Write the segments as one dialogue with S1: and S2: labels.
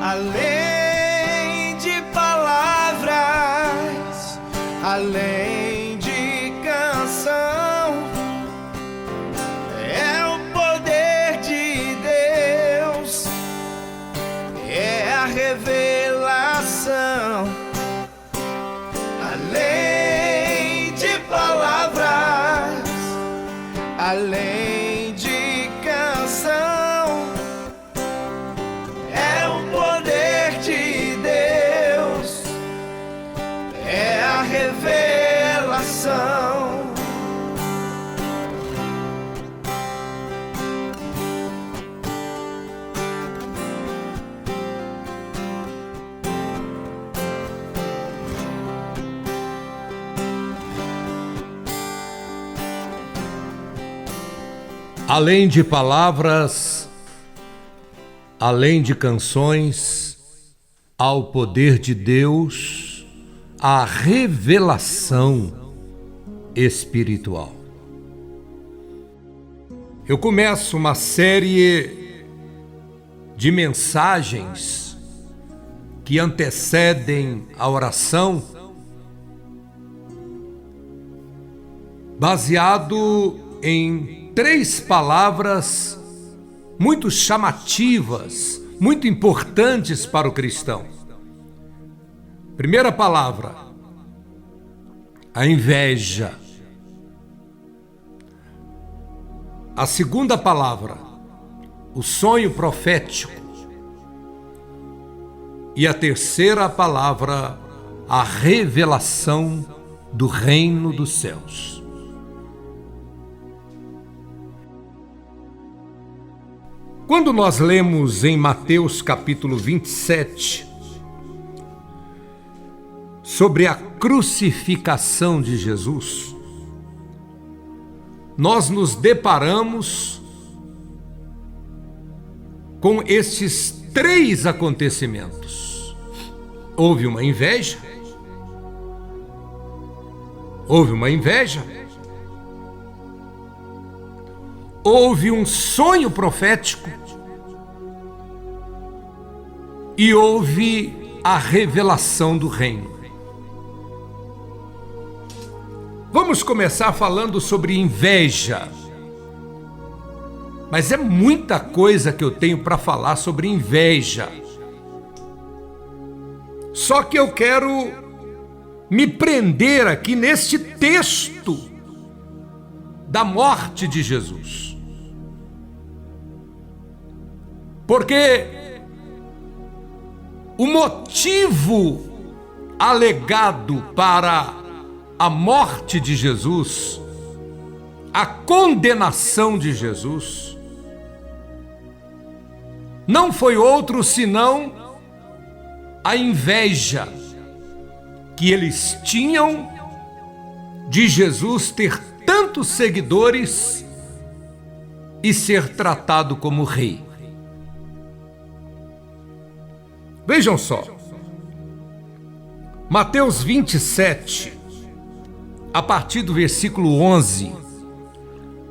S1: Além de palavras, além de canção, é o poder de Deus, é a revelação. Além de palavras, além de canção, é o poder de Deus, é a revelação.
S2: Além de palavras, além de canções, ao poder de Deus, a revelação espiritual. Eu começo uma série de mensagens que antecedem a oração, baseado em 3 palavras muito chamativas, muito importantes para o cristão. Primeira palavra, a inveja. A segunda palavra, o sonho profético. E a terceira palavra, a revelação do reino dos céus. Quando nós lemos em Mateus capítulo 27 sobre a crucificação de Jesus, nós nos deparamos com estes 3 acontecimentos. Houve uma inveja, houve um sonho profético e houve a revelação do reino. Vamos começar falando sobre inveja. Mas é muita coisa que eu tenho para falar sobre inveja. Só que eu quero me prender aqui neste texto da morte de Jesus. Porque o motivo alegado para a morte de Jesus, a condenação de Jesus, não foi outro senão a inveja que eles tinham de Jesus ter tantos seguidores e ser tratado como rei. Vejam só, Mateus 27, a partir do versículo 11,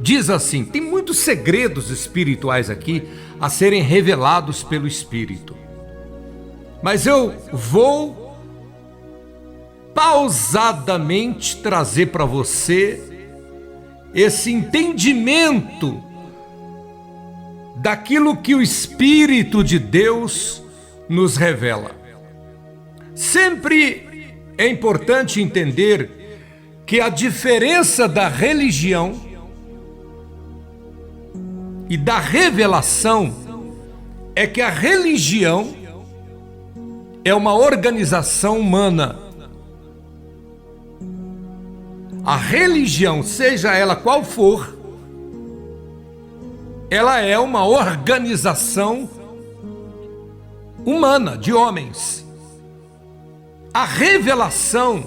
S2: diz assim, tem muitos segredos espirituais aqui a serem revelados pelo Espírito, mas eu vou pausadamente trazer para você esse entendimento daquilo que o Espírito de Deus nos revela. Sempre é importante entender que a diferença da religião e da revelação é que a religião é uma organização humana. A religião, seja ela qual for, ela é uma organização humana, de homens. A revelação,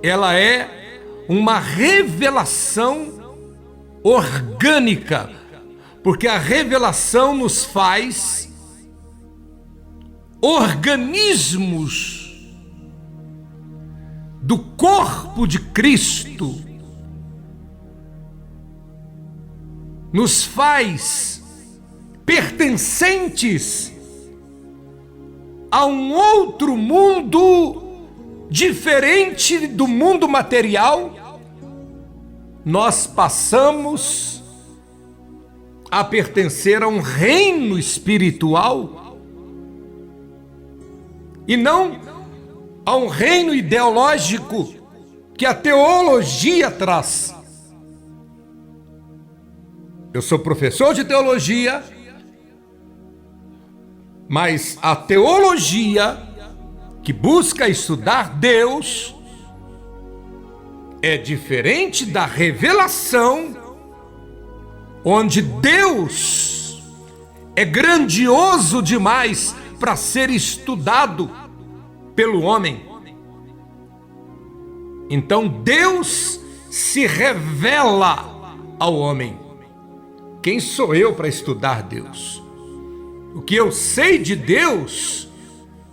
S2: ela é uma revelação orgânica, porque a revelação nos faz organismos do corpo de Cristo, nos faz pertencentes a um outro mundo diferente do mundo material, nós passamos a pertencer a um reino espiritual e não a um reino ideológico que a teologia traz. Eu sou professor de teologia, mas a teologia que busca estudar Deus é diferente da revelação, onde Deus é grandioso demais para ser estudado pelo homem. Então Deus se revela ao homem. Quem sou eu para estudar Deus? O que eu sei de Deus,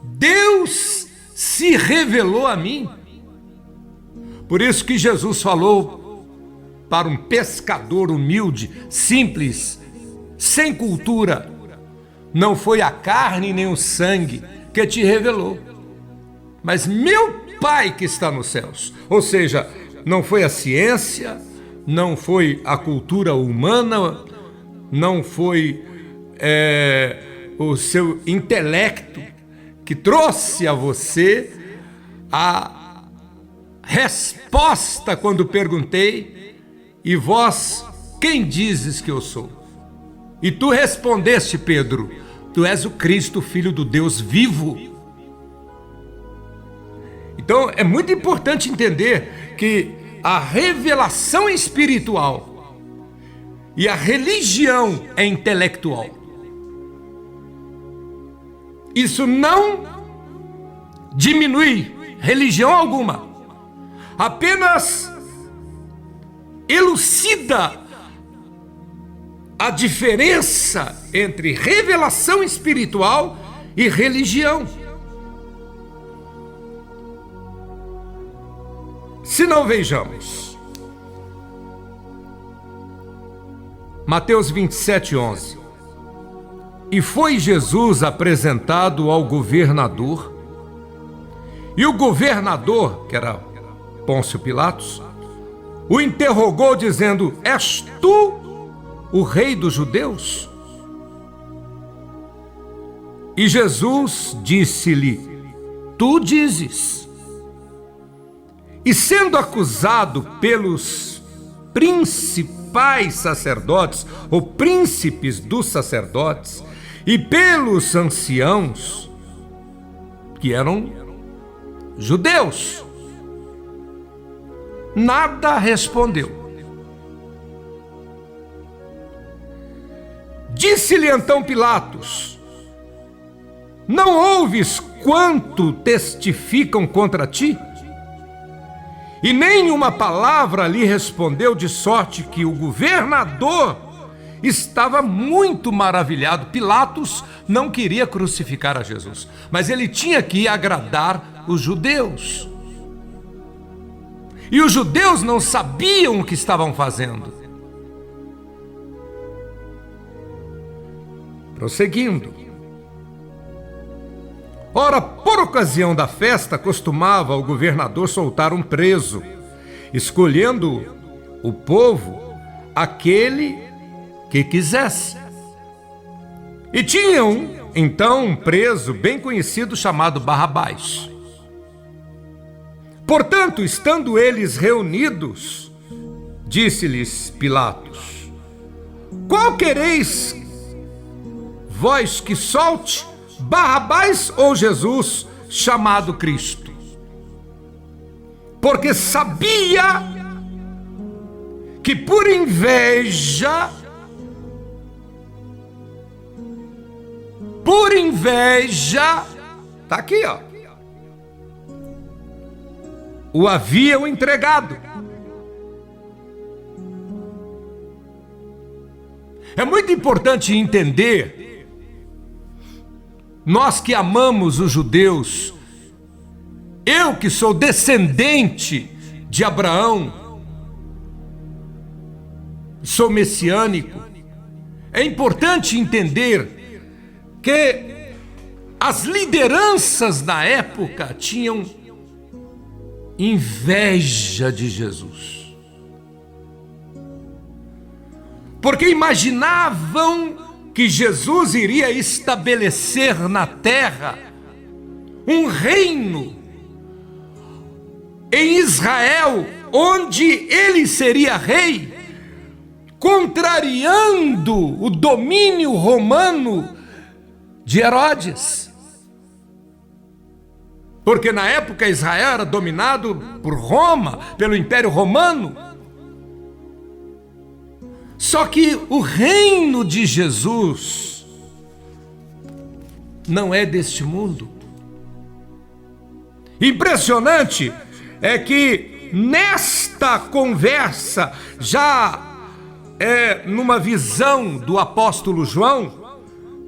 S2: Deus se revelou a mim. Por isso que Jesus falou para um pescador humilde, simples, sem cultura: não foi a carne nem o sangue que te revelou, mas meu Pai que está nos céus. Ou seja, não foi a ciência, não foi a cultura humana, não foi o seu intelecto que trouxe a você a resposta quando perguntei: e vós, quem dizes que eu sou? E tu respondeste, Pedro: tu és o Cristo, Filho do Deus vivo. Então é muito importante entender que a revelação é espiritual e a religião é intelectual. Isso não diminui religião alguma, apenas elucida a diferença entre revelação espiritual e religião. Se não, vejamos Mateus 27:11. E foi Jesus apresentado ao governador, e o governador, que era Pôncio Pilatos, o interrogou dizendo: és tu o rei dos judeus? E Jesus disse-lhe: tu dizes. E sendo acusado pelos principais sacerdotes, ou príncipes dos sacerdotes, e pelos anciãos, que eram judeus, nada respondeu. Disse-lhe então Pilatos: não ouves quanto testificam contra ti? E nenhuma palavra lhe respondeu, de sorte que o governador estava muito maravilhado. Pilatos não queria crucificar a Jesus, mas ele tinha que agradar os judeus. E os judeus não sabiam o que estavam fazendo. Prosseguindo. Ora, por ocasião da festa, costumava o governador soltar um preso, escolhendo o povo aquele que quisesse. E tinham, então, um preso bem conhecido chamado Barrabás. Portanto, estando eles reunidos, disse-lhes Pilatos: qual quereis vós que solte, Barrabás ou Jesus, chamado Cristo? Porque sabia que por inveja tá aqui, ó, o haviam entregado. É muito importante entender, nós que amamos os judeus, eu que sou descendente de Abraão, sou messiânico, É importante entender que as lideranças da época tinham inveja de Jesus, porque imaginavam que Jesus iria estabelecer na terra um reino em Israel, onde ele seria rei, contrariando o domínio romano de Herodes. Porque na época Israel era dominado por Roma, pelo Império Romano. Só que o reino de Jesus não é deste mundo. Impressionante é que nesta conversa, já numa visão do apóstolo João,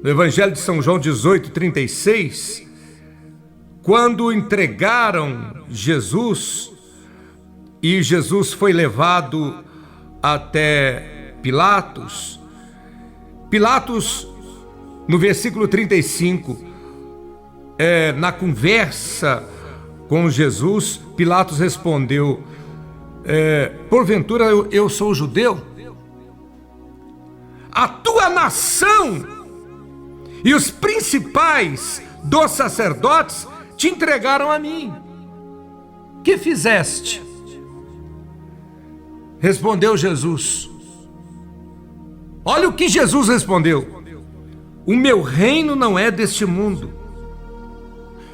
S2: no Evangelho de São João 18:36, quando entregaram Jesus e Jesus foi levado até Pilatos, no versículo 35, na conversa com Jesus, Pilatos respondeu: porventura eu sou judeu? A tua nação e os principais dos sacerdotes te entregaram a mim. Que fizeste? Respondeu Jesus. Olha o que Jesus respondeu: o meu reino não é deste mundo.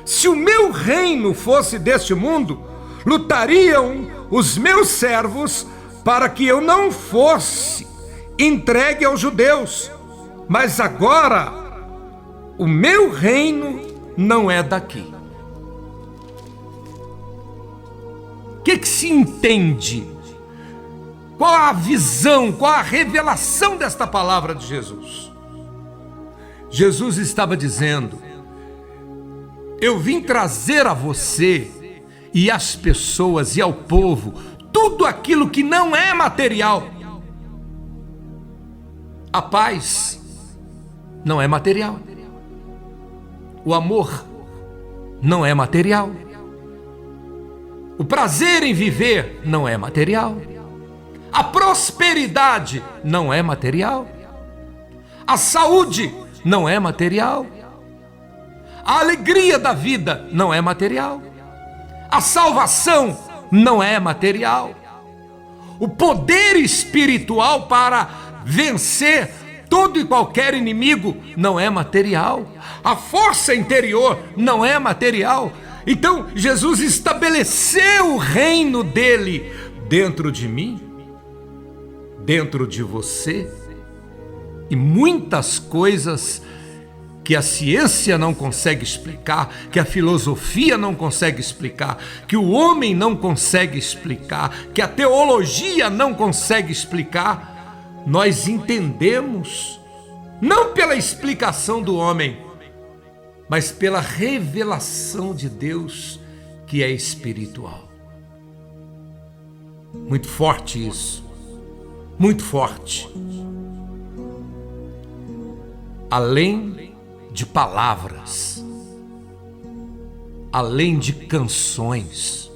S2: Se o meu reino fosse deste mundo, lutariam os meus servos para que eu não fosse entregue aos judeus. Mas agora, o meu reino não é daqui. O que se entende? Qual a visão, qual a revelação desta palavra de Jesus? Jesus estava dizendo: eu vim trazer a você e às pessoas e ao povo tudo aquilo que não é material. A paz não é material. O amor não é material. O prazer em viver não é material. A prosperidade não é material. A saúde não é material. A alegria da vida não é material. A salvação não é material. O poder espiritual para vencer todo e qualquer inimigo não é material. A força interior não é material. Então Jesus estabeleceu o reino dele dentro de mim, dentro de você, e muitas coisas que a ciência não consegue explicar, que a filosofia não consegue explicar, que o homem não consegue explicar, que a teologia não consegue explicar, nós entendemos, não pela explicação do homem, mas pela revelação de Deus, que é espiritual. Muito forte isso, muito forte. Além de palavras, além de canções,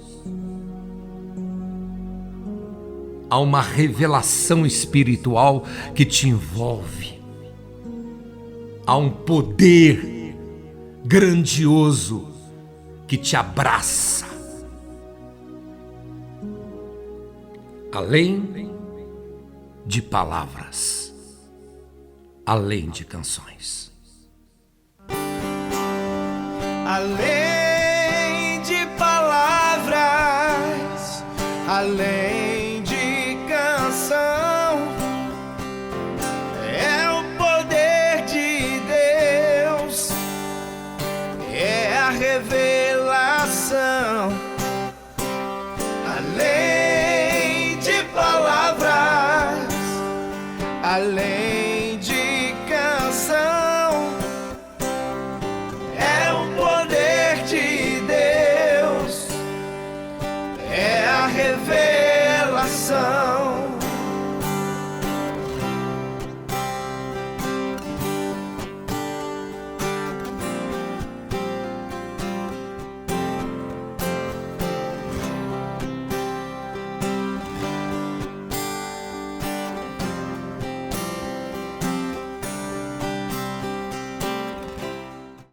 S2: há uma revelação espiritual que te envolve. Há um poder grandioso que te abraça. Além de palavras, além de canções.
S1: Além de palavras, além